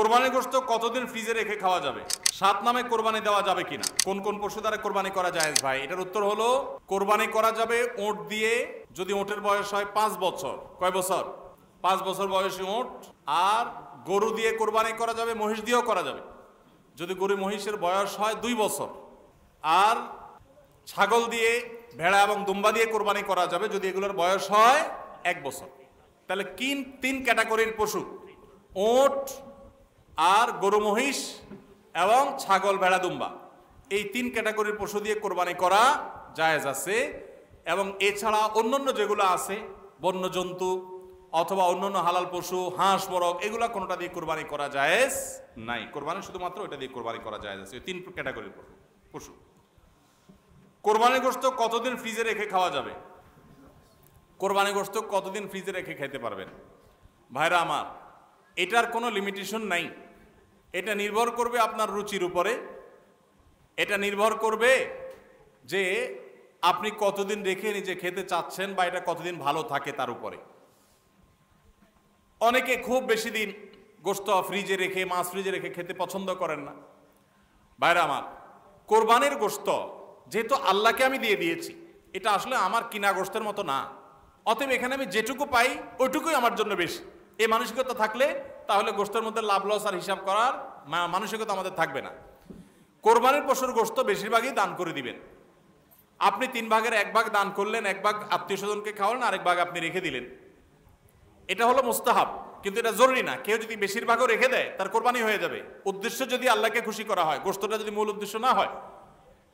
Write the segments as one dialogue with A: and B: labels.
A: কোরবানির গোশত কতদিন ফ্রিজে রেখে খাওয়া যাবে? 7 নামে কোরবানি দেওয়া যাবে কিনা? কোন কোন পশু দ্বারা কোরবানি করা যায় ভাই? এটার উত্তর হলো কোরবানি করা যাবে ওট দিয়ে, যদি ওটের বয়স হয় 5 বছর। কয় বছর? 5 বছর বয়সী ওট। আর গরু দিয়ে কোরবানি করা যাবে, মহিষ দিয়েও করা যাবে যদি গরু মহিষের বয়স হয় 2 বছর। আর ছাগল দিয়ে, ভেড়া এবং দুম্বা দিয়ে কোরবানি করা যাবে যদি এগুলোর বয়স হয় 1 বছর। তাহলে 3 ক্যাটাগরির পশু, ওট আর গরু মহিষ এবং ছাগল ভেড়া দুম্বা, এই 3 ক্যাটাগরির পশু দিয়ে কোরবানি করা জায়েজ আছে। এবং এছাড়া অন্যান্য যেগুলো আছে, বন্য জন্তু অথবা অন্যান্য হালাল পশু, হাঁস মোরগ, এগুলা কোনোটা দিয়ে কোরবানি করা জায়েজ নাই। কোরবানি শুধুমাত্র ওইটা দিয়ে কোরবানি করা জায়েজ আছে, 3 ক্যাটাগরির পশু। কোরবানির গোশত কতদিন ফ্রিজে রেখে খাওয়া যাবে? কোরবানির গোশত কতদিন ফ্রিজে রেখে খেতে পারবেন? ভাইরা আমার, এটার কোনো লিমিটেশন নাই। এটা নির্ভর করবে আপনার রুচির উপরে। এটা নির্ভর করবে যে আপনি কতদিন রেখে নিজে খেতে চাচ্ছেন বা এটা কতদিন ভালো থাকে তার উপরে। অনেকে খুব বেশি দিন গোশত ফ্রিজে রেখে, মাছ ফ্রিজে রেখে খেতে পছন্দ করেন না। ভাইরা আমার, কোরবানির গোশত যেহেতু আল্লাহকে আমি দিয়ে দিয়েছি, এটা আসলে আমার কিনা গোশতের মতো না। অতএব এখানে আমি যেটুকু পাই ওইটুকুই আমার জন্য বেশি, এই মানসিকতা থাকলে তাহলে গোশতের মধ্যে লাভ লস আর হিসাব করার মানসিকতা আমাদের থাকবে না। কোরবানির পশুর গোশত বেশিরভাগই দান করে দিবেন। আপনি 3 ভাগের 1 ভাগ দান করলেন, 1 ভাগ আত্মীয় স্বজনকে খাওয়ালেন, আরেক ভাগ আপনি রেখে দিলেন। এটা হলো মুস্তাহাব, কিন্তু এটা জরুরি না। কেউ যদি বেশিরভাগও রেখে দেয় তার কোরবানি হয়ে যাবে। উদ্দেশ্য যদি আল্লাহকে খুশি করা হয়, গোশতটা যদি মূল উদ্দেশ্য না হয়।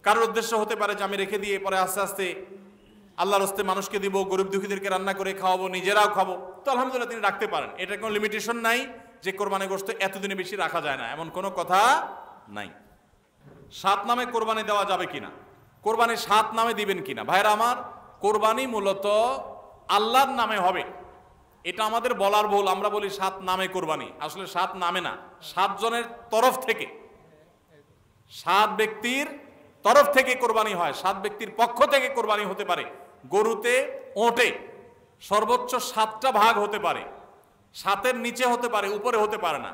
A: কারোর উদ্দেশ্য হতে পারে যে আমি রেখে দিয়ে পরে আস্তে আস্তে আল্লাহর হস্তে মানুষকে দিব, গরিব দুঃখীদেরকে রান্না করে খাওয়াবো, নিজেরাও খাবো, তো আলহামদুলিল্লাহ তিনি রাখতে পারেন। এটা কোনো লিমিটেশন নাই যে কোরবানি গোশত এতদিনে বেশি রাখা যায় না, এমন কোনো কথা নাই। 7 নামে কোরবানি দেওয়া যাবে কিনা? কোরবানি 7 নামে দিবেন কিনা? ভাইরা আমার, কোরবানি মূলত আল্লাহর নামে হবে, এটা আমাদের বলার ভুল। আমরা বলি 7 নামে কোরবানি, আসলে 7 নামে না, 7 জনের তরফ থেকে, 7 ব্যক্তির তরফ থেকে কোরবানি হয়, 7 ব্যক্তির পক্ষ থেকে কোরবানি হতে পারে। গরুতে, ওটে সর্বোচ্চ 7টা ভাগ হতে পারে, 7-এর নিচে হতে পারে, উপরে হতে পারে না।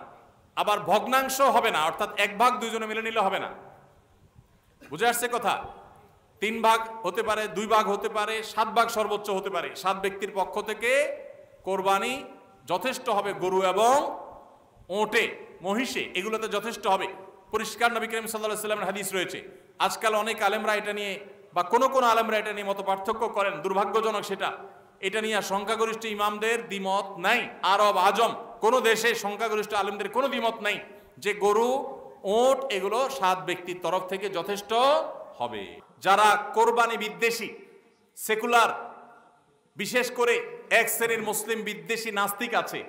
A: আবার ভগ্নাংশ হবে না, অর্থাৎ 1 ভাগ 2 জনে মিলে নিলে হবে না। বুঝে আসছে কথা? 3 ভাগ হতে পারে, 2 ভাগ হতে পারে, 7 ভাগ সর্বোচ্চ হতে পারে। 7 ব্যক্তির পক্ষ থেকে কোরবানি যথেষ্ট হবে। গরু এবং ওটে, মহিষে, এগুলোতে যথেষ্ট হবে। পরিষ্কার নবী করিম সাল্লাল্লাহু আলাইহি ওয়াসাল্লামের হাদিস রয়েছে। আজকাল অনেক আলেমরা এটা নিয়ে বা কোন আলেমরা এটা নিয়ে মত পার্থক্য করেন, দুর্ভাগ্যজনক সেটা। এটা নিয়ে সংখ্যাগরিষ্ঠ ইমামদের দ্বিমত নাই। আরব আজম কোন দেশে সংখ্যাগরিষ্ঠ আলেমদের কোনো দ্বিমত নাই যে গরু, ওট এগুলো 7 ব্যক্তির তরফ থেকে যথেষ্ট হবে। যারা কোরবানি বিদ্বেষী, সেকুলার, বিশেষ করে এক শ্রেণীর মুসলিম বিদ্বেষী নাস্তিক আছে,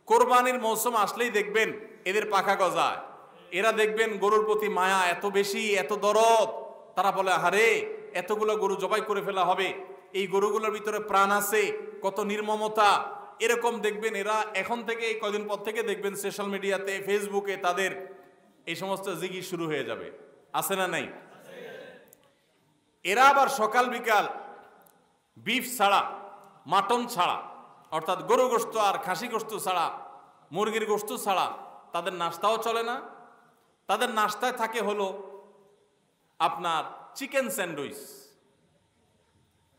A: কোরবানির মৌসুম আসলেই দেখবেন এদের পাখা গজায়। এরা দেখবেন গরুর প্রতি মায়া এত বেশি, এত দরদ। তারা বলে, আরে এতগুলো গরু জবাই করে ফেলা হবে, এই গরুগুলোর ভিতরে প্রাণ আছে, কত নির্মমতা। এরকম দেখবেন এরা এখন থেকে, এই কয়দিন পর থেকে দেখবেন সোশ্যাল মিডিয়াতে, ফেসবুকে তাদের এই সমস্ত জিগি শুরু হয়ে যাবে। আছে না নাই? এরা আবার সকাল বিকাল বিফ ছাড়া, মাটন ছাড়া, অর্থাৎ গরু গোশত আর খাসি গোশত ছাড়া, মুরগির গোশত ছাড়া তাদের নাস্তাও চলে না। তাদের নাস্তায় থাকে হলো আপনার চিকেন স্যান্ডউইচ,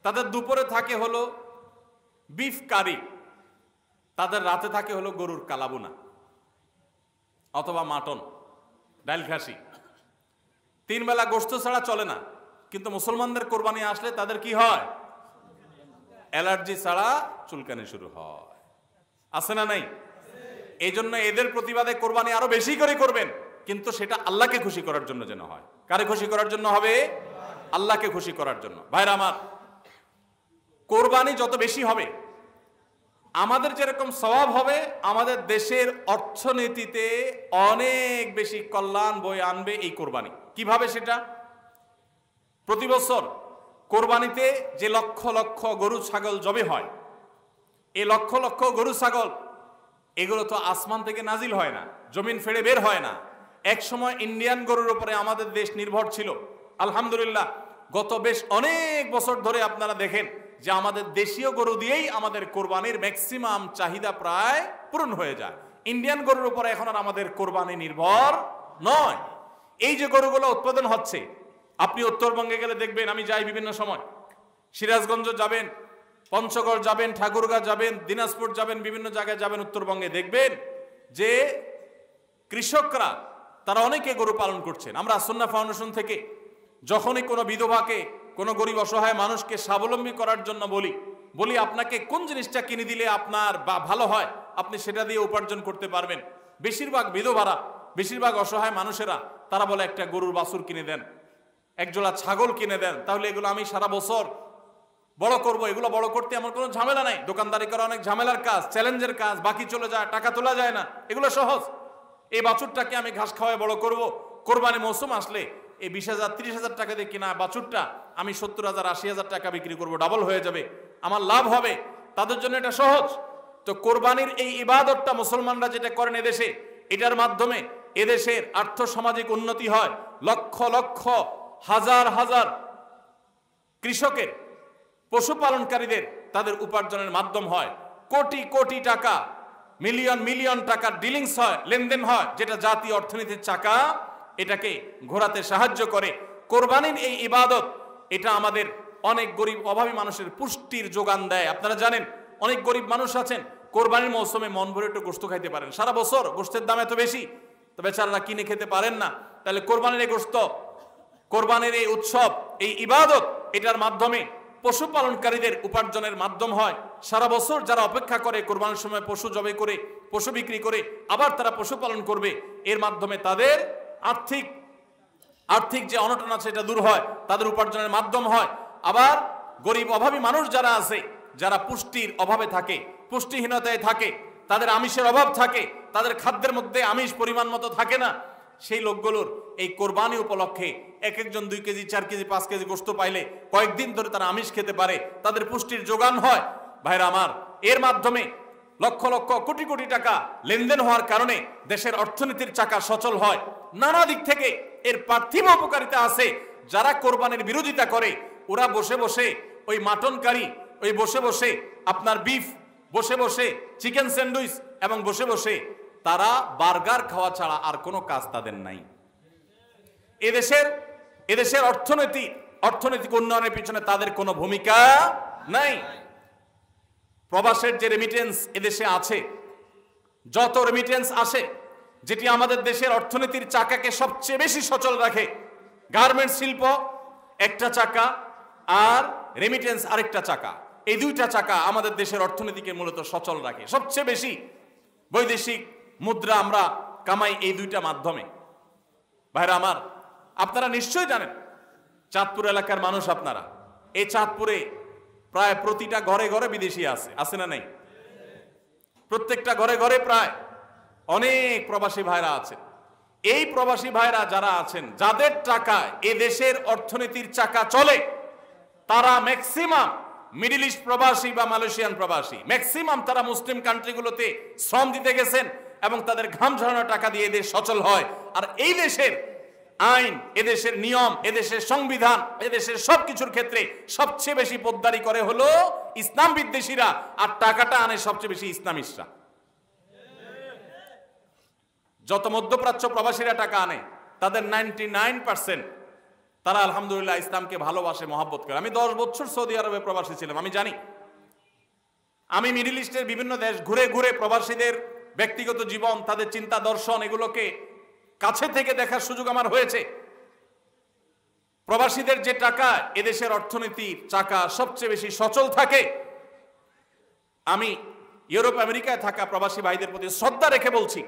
A: তাদের দুপুরে থাকে হলো বিফ কারি, তাদের রাতে থাকে হলো গরুর কালাবুনা অথবা মাটন, ডাল খাসি। 3 বেলা গোশত ছাড়া চলে না। কিন্তু মুসলমানদের কোরবানি আসলে তাদের কি হয়? অ্যালার্জি ছাড়া চুলকানি শুরু হয়। আছে না নাই? এই জন্য এদের প্রতিবাদে কোরবানি আরো বেশি করে করবেন, কিন্তু সেটা আল্লাহকে খুশি করার জন্য যেন হয়। কারে খুশি করার জন্য হবে? আল্লাহকে খুশি করার জন্য। ভাইরা আমার, কোরবানি যত বেশি হবে আমাদের যেরকম সওয়াব হবে, আমাদের দেশের অর্থনীতিতে অনেক বেশি কল্যাণ বয়ে আনবে এই কোরবানি। কিভাবে সেটা? প্রতি বছর কোরবানিতে যে লক্ষ লক্ষ গরু ছাগল জবে হয়, এই লক্ষ লক্ষ গরু ছাগল এগুলো তো আসমান থেকে নাজিল হয় না, জমিন ফেড়ে বের হয় না। এক সময় ইন্ডিয়ান গরুর উপরে আমাদের দেশ নির্ভর ছিল। আলহামদুলিল্লাহ গত বেশ অনেক বছর ধরে আপনারা দেখেন যে আমাদের দেশীয় গরু দিয়েই আমাদের কোরবানির ম্যাক্সিমাম চাহিদা প্রায় পূরণ হয়ে যায়। ইন্ডিয়ান গরুর উপরে এখন আর আমাদের কোরবানি নির্ভর নয়। এই যে গরুগুলো উৎপাদন হচ্ছে, আপনি উত্তরবঙ্গে গেলে দেখবেন, আমি যাই বিভিন্ন সময়, সিরাজগঞ্জ যাবেন, পঞ্চগড় যাবেন, ঠাকুরগাঁ যাবেন, দিনাজপুর যাবেন, বিভিন্ন জায়গায় যাবেন উত্তরবঙ্গে, দেখবেন যে কৃষকরা তারা অনেকে গরু পালন করছেন। আমরা সুন্নাহ ফাউন্ডেশন থেকে যখনই কোনো বিধবাকে, কোনো গরিব অসহায় মানুষকে স্বাবলম্বী করার জন্য বলি আপনাকে কোন জিনিসটা কিনে দিলে আপনার বা ভালো হয়, আপনি সেটা দিয়ে উপার্জন করতে পারবেন। বেশিরভাগ বিধবারা, বেশিরভাগ অসহায় মানুষেরা তারা বলে একটা গরুর বাছুর কিনে দেন, একজোড়া ছাগল কিনে দেন, তাহলে এগুলো আমি সারা বছর বড় করব। এগুলো বড় করতে আমার কোনো ঝামেলা নাই। দোকানদারি করা অনেক ঝামেলার কাজ, চ্যালেঞ্জের কাজ, বাকি চলে যায়, টাকা তোলা যায় না, এগুলো সহজ। এই বাছুরটাকে আমি ঘাস খাওয়ায় বড় করব। কোরবানি মৌসুম আসলে এই 20,000 30,000 টাকা দিয়ে কিনা বাছুরটা আমি 70,000 80,000 টাকা বিক্রি করব, ডাবল হয়ে যাবে, আমার লাভ হবে। তাদের জন্য এটা সহজ। তো কোরবানির এই ইবাদতটা মুসলমানরা যেটা করেন এদেশে, এটার মাধ্যমে এদেশের আর্থ সামাজিক উন্নতি হয়। লক্ষ লক্ষ হাজার হাজার কৃষকের, পশুপালনকারীদের তাদের উপার্জনের মাধ্যম হয়। কোটি কোটি টাকা, মিলিয়ন মিলিয়ন টাকার ডিলিংস হয়, লেনদেন হয়, যেটা জাতীয় অর্থনীতির চাকা এটাকে ঘোরাতে সাহায্য করে। কোরবানির এই ইবাদত এটা আমাদের অনেক গরিব অভাবী মানুষের পুষ্টির যোগান দেয়। আপনারা জানেন অনেক গরিব মানুষ আছেন কোরবানির মৌসুমে মন ভরে একটু গোশত খাইতে পারেন, সারা বছর গোশতের দাম এত বেশি, তো বেচারারা কিনে খেতে পারেন না। তাহলে কোরবানির এই গোশত, কোরবানির এই উৎসব, এই ইবাদত, এটার মাধ্যমে পশুপালনকারীদের উপার্জনের মাধ্যম হয়। সারা বছর যারা অপেক্ষা করে কোরবানির সময় পশু জবাই করে, পশু বিক্রি করে আবার তারা পশুপালন করবে, এর মাধ্যমে তাদের আর্থিক যে অনটন আছে এটা দূর হয়, তাদের উপার্জনের মাধ্যম হয়। আবার গরিব অভাবী মানুষ যারা আছে, যারা পুষ্টির অভাবে থাকে, পুষ্টিহীনতায় থাকে, তাদের আমিষের অভাব থাকে, তাদের খাদ্যের মধ্যে আমিষ পরিমাণ মতো থাকে না, সেই লোকগুলোর এই কোরবানি উপলক্ষে এক একজন 2 কেজি 4 কেজি 5 কেজি গোশত পাইলে কয়েকদিন ধরে তারা আমিষ খেতে পারে, তাদের পুষ্টির যোগান হয়। ভাইরা আমার, এর মাধ্যমে লক্ষ লক্ষ কোটি কোটি টাকা লেনদেন হওয়ার কারণে দেশের অর্থনীতির চাকা সচল হয়। নানা দিক থেকে এর পার্থিব উপকারিতা আছে। যারা কোরবানির বিরোধিতা করে ওরা বসে বসে ওই মাটন কারি, ওই বসে বসে আপনার বিফ, বসে বসে চিকেন স্যান্ডউইচ এবং বসে বসে তারা বার্গার খাওয়া ছাড়া আর কোনো কাজ তাদের নাই। এদেশের অর্থনৈতিক উন্নয়নের পিছনে তাদের কোনো ভূমিকা নাই। প্রবাসের যে রেমিটেন্স এদেশে আছে, যত রেমিটেন্স আসে, যেটি আমাদের দেশের অর্থনীতির চাকাকে সবচেয়ে বেশি সচল রাখে, গার্মেন্টস শিল্প একটা চাকা আর রেমিটেন্স আরেকটা চাকা, এই দুইটা চাকা আমাদের দেশের অর্থনীতিকে মূলত সচল রাখে। সবচেয়ে বেশি বৈদেশিক মুদ্রা আমরা কামাই এই দুইটা মাধ্যমে। ভাইরা আমার, আপনারা নিশ্চয়ই জানেন চাঁদপুর এলাকার মানুষ আপনারা, এই চাঁদপুরে প্রায় প্রতিটা ঘরে ঘরে বিদেশি আছে না নেই? প্রত্যেকটা ঘরে ঘরে প্রায় অনেক প্রবাসী ভাইরা আছেন। এই প্রবাসী ভাইরা যারা আছেন, যাদের টাকায় এ দেশের অর্থনীতির চাকা চলে, তারা ম্যাক্সিমাম মিডল ইস্ট প্রবাসী বা মালয়েশিয়ান প্রবাসী, ম্যাক্সিমাম তারা মুসলিম কান্ট্রিগুলোতে শ্রম দিতে গেছেন এবং তাদের ঘাম ঝরানো টাকা দিয়ে এদেশ সচল হয়। আর এই দেশের আইন, এদেশের নিয়ম, এদেশের সংবিধান, এদেশের সবকিছুর ক্ষেত্রে সবচেয়ে বেশি পোদ্দারি করে হলো ইসলাম বিদ্বেষীরা, আর টাকাটা আনে সবচেয়ে বেশি ইসলামিস্টরা। যত মধ্যপ্রাচ্য প্রবাসীরা টাকা আনে তাদের 99% তারা আলহামদুলিল্লাহ ইসলামকে ভালোবাসে, মহব্বত করে। আমি 10 বছর সৌদি আরবে প্রবাসী ছিলাম, আমি জানি। আমি মিডল ইস্টের বিভিন্ন দেশ ঘুরে ঘুরে প্রবাসীদের ব্যক্তিগত জীবন, তাদের চিন্তা দর্শন, এগুলোকে কাছে থেকে দেখার সুযোগ আমার হয়েছে। প্রবাসীদের যে টাকা এদেশের অর্থনীতির চাকা সবচেয়ে বেশি সচল থাকে। আমি ইউরোপ আমেরিকায় থাকা প্রবাসী ভাইদের প্রতি শ্রদ্ধা রেখে বলছি,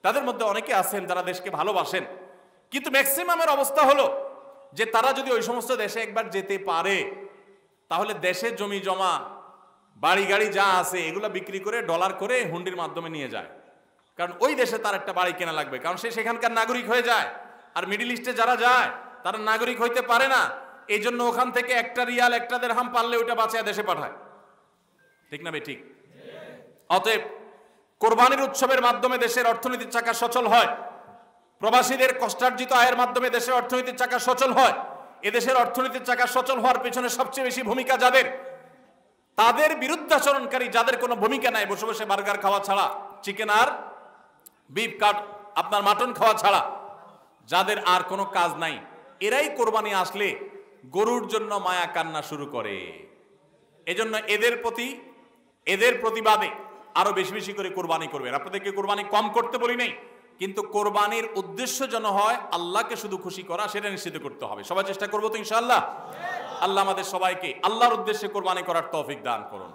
A: তাদের মধ্যে অনেকে আছেন যারা দেশকে ভালোবাসেন, কিন্তু ম্যাক্সিমামের অবস্থা হলো যে তারা যদি ওই সমস্ত দেশে একবার যেতে পারে, তাহলে দেশে জমি জমা, বাড়ি গাড়ি যা আছে এগুলো বিক্রি করে ডলার করে হুন্ডির মাধ্যমে নিয়ে যায়। কারণ ওই দেশে তার একটা বাড়ি কেনা লাগবে, কারণ সে সেখানকার নাগরিক হয়ে যায়। আর মিডল ইস্টে যারা যায় তারা নাগরিক হইতে পারে না, এই জন্য ওখান থেকে একটা রিয়াল, একটা দিরহাম পারলে ওইটা বাঁচিয়ে দেশে পাঠায়। ঠিক না ভাই? ঠিক। অতএব কোরবানির উৎসবের মাধ্যমে দেশের অর্থনীতির চাকা সচল হয়। প্রবাসীদের কষ্টার্জিত আয়ের মাধ্যমে দেশের অর্থনীতির চাকা সচল হয়। এদেশের অর্থনীতির চাকা সচল হওয়ার পেছনে সবচেয়ে বেশি ভূমিকা যাদের, তাদের বিরুদ্ধাচরণকারী যাদের কোনো ভূমিকা নাই, বসে বসে বার্গার খাওয়া ছাড়া, চিকেন আর বিফ কাট, আপনার মাটন খাওয়া ছাড়া যাদের আর কোনো কাজ নাই, এরাই কোরবানি আসলে গরুর জন্য মায়া কান্না শুরু করে। এজন্য এদের প্রতিবাদে আরো বেশি বেশি করে কোরবানি করবেন। আপনাদেরকে কোরবানি কম করতে বলি নাই, কিন্তু কোরবানির উদ্দেশ্য যেন হয় আল্লাহকে শুধু খুশি করা, সেটা নিশ্চিত করতে হবে। সবাই চেষ্টা করবো তো ইনশাআল্লাহ। আল্লাহ আমাদের সবাইকে আল্লাহর উদ্দেশ্যে কোরবানি করার তৌফিক দান করুন।